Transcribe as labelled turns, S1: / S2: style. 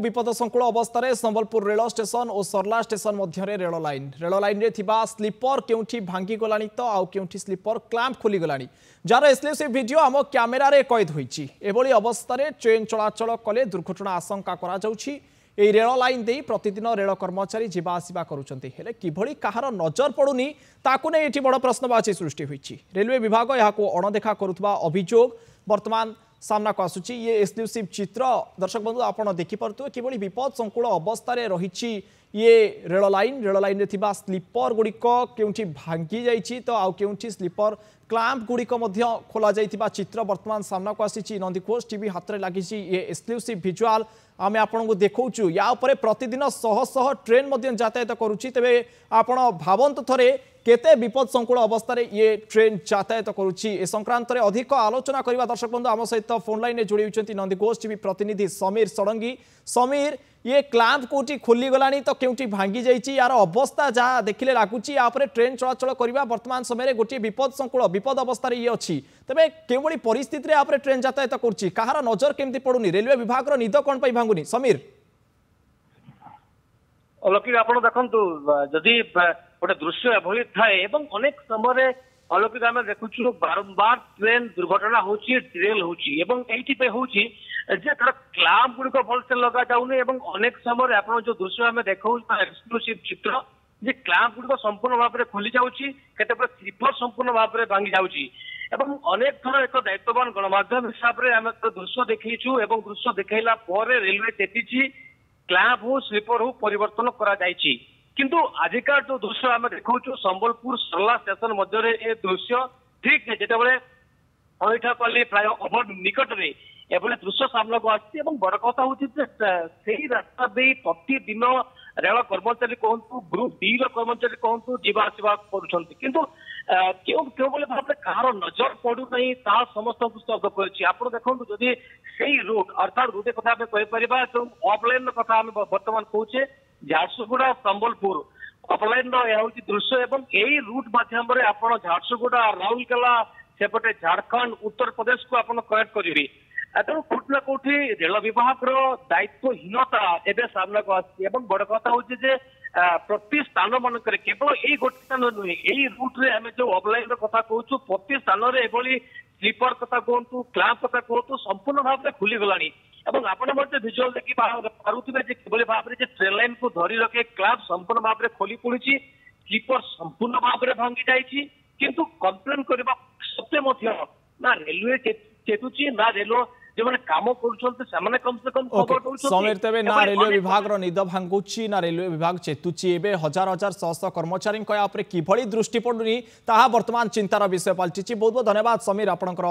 S1: विपद संकुल अवस्था संबलपुर रेल स्टेशन और सरला स्टेशन मध्य रेल लाइन रे थिबा स्लीपर केउठी भांगी गलानी तो आउ केउठी स्लीपर क्लैंप खोली गलानी जार एक्सक्लूसिव वीडियो आम कैमेरा रे कैद होईची एभली अवस्था ट्रेन चलाचल कले दुर्घटना आशंका करा जाउची। ए रेल लाइन दे प्रतिदिन रेल कर्मचारी जीवा आसिबा करूछंती हेले किभली कहार नजर पड़ुनी ताकु नै एठी बड़ प्रश्नवाची सृष्टि होईची। रेलवे विभाग याको अणदेखा करुथबा अभियोग वर्तमान सामना को आसुची। ये एक्सक्लूसिव चित्र दर्शक बंधु आपण देखि परतु किभली विपद संकुल अवस्था रे रहिची ये रेल लाइन रे थिबा स्लीपर गुड़िक केउठी भांगी जाइछि तो आउ केउठी स्लीपर क्लैंप गुड़िक मध्य खोला जाइथिबा चित्र वर्तमान सामना को आसीछि। नंदीघोष टीवी हाथ रे लागिछि ये एक्सक्लूसिव विजुअल आमे आपन को देखौछु। या ऊपर प्रतिदिन शह शह ट्रेन मध्य यातायात करूछि तेबे आपण भावंत थरे केते विपद संकुल अवस्था रे ये ट्रेन यातायात करूछि। ए संक्रांत रे अधिक आलोचना करबा दर्शक बंधु आम सहित फोन लाइन रे जोड़ी होचंती नंदीघोष टीवी प्रतिनिधि समीर षडंगी। समीर ये क्लैंप कोठी खोली गलानी तो केउठी भांगी जाइछि यार अवस्था जहा देखिले लागुछि या ऊपर ट्रेन चलाचल करबा वर्तमान समय रे गोटी विपद अवस्था रे ये अछि तबे केवली परिस्थिति रे ऊपर ट्रेन यातायात करछि कहार नजर केमति पडुनी रेलवे विभाग रो निद कोन पई भांगुनी समीर
S2: अलौकिक आपण देखंतु जदि गोटे दृश्य एभली थाए एवं अनेक समय अलौकिक आम देखुछु बारंबार ट्रेन दुर्घटना होची ट्रेल होची एवं एठी पे होची जे तर क्लैंप गुड़िक भलसे लगा जाउनी एवं अनेक समय आपण जो दृश्य आम देखौ एक्सक्लूसिव चित्र जे क्लैंप गुड़िक संपूर्ण भाव में खोली जाउची केते पर स्लीपर संपूर्ण भाव में भांगी जाउची एवं अनेक थर एक दायित्ववान गणमाध्यम हिसाब रे आम दृश्य देखैछु एवं दृश्य देखैला पर रेलवे तेतिची क्लैंप हो स्लीपर हो परिवर्तन करा जाइछि किंतु आजिका जो दृश्य आम देखा संबलपुर सरला स्टेशन मध्य ए दृश्य ठीक है जिते अईठापल्ली प्राय ओभर निकट में एभली दृश्य सामना को आसी बड़ कथा हूँ रास्ता दे प्रतिदिन रेल कर्मचारी कहतु ग्रुप डी कर्मचारी कहतु जीवा आसवा कर भाव कहार नजर पड़ू ना समस्त स्तब्ध कर देखो जदि से रूट अर्थात गोटे कथा कहीपर जो ऑफलाइन कथा बर्तमान कहे झारसुगुड़ा संबलपुर ऑफलाइन दृश्य एवं यही रूट माध्यम आप झारसुगुड़ा राउरकेला सेपटे झारखंड उत्तर प्रदेश को आप कनेक्ट करेंगे तेणु कौटि ना कौटि रेल विभाग दायित्वहीनता एवं सामना को आसी बड़ कथा हूँ प्रति स्थान मानक केवल यही गोटे स्थान नुहे यही रूट्रे आम जो ऑफलाइन कथा कहूँ प्रति स्थान में स्लीपर कथा कहतु क्लैंप कथा कहतु संपूर्ण भाव में खुली गलानी एवं आपण भिजुआल देखि पारुथिबे जे किबले भाव में ट्रेन लाइन को धरी रखे क्लैंप संपूर्ण भाव में खोली पड़ी स्लीपर संपूर्ण भाव में भांगी जाइछि किंतु कंप्लेन करबा सत्य मध्य ना रेलवे चेतुची ना रेलवे जो माने काम करूछन्ते सामाने कम से कम खबर दउछन्ते समीर
S1: तबे ना रेलवे विभाग रो निद भांगुची ना रेलवे विभाग चेतुची एबे हजार हजार सहस्र कर्मचारी को या ऊपर किभली दृष्टि पडुनी ताहा वर्तमान चिंतार विषय पलटिची। बहुत बहुत धन्यवाद समीर आपनकर